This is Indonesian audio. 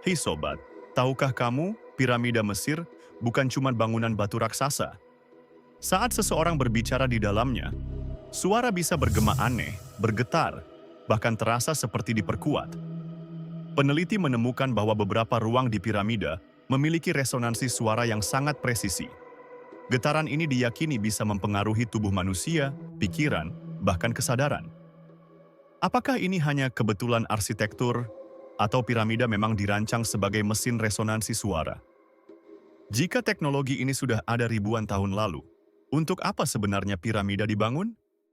Hei sobat, tahukah kamu piramida Mesir bukan cuma bangunan batu raksasa? Saat seseorang berbicara di dalamnya, suara bisa bergema aneh, bergetar, bahkan terasa seperti diperkuat. Peneliti menemukan bahwa beberapa ruang di piramida memiliki resonansi suara yang sangat presisi. Getaran ini diyakini bisa mempengaruhi tubuh manusia, pikiran, bahkan kesadaran. Apakah ini hanya kebetulan arsitektur, atau piramida memang dirancang sebagai mesin resonansi suara? Jika teknologi ini sudah ada ribuan tahun lalu, untuk apa sebenarnya piramida dibangun?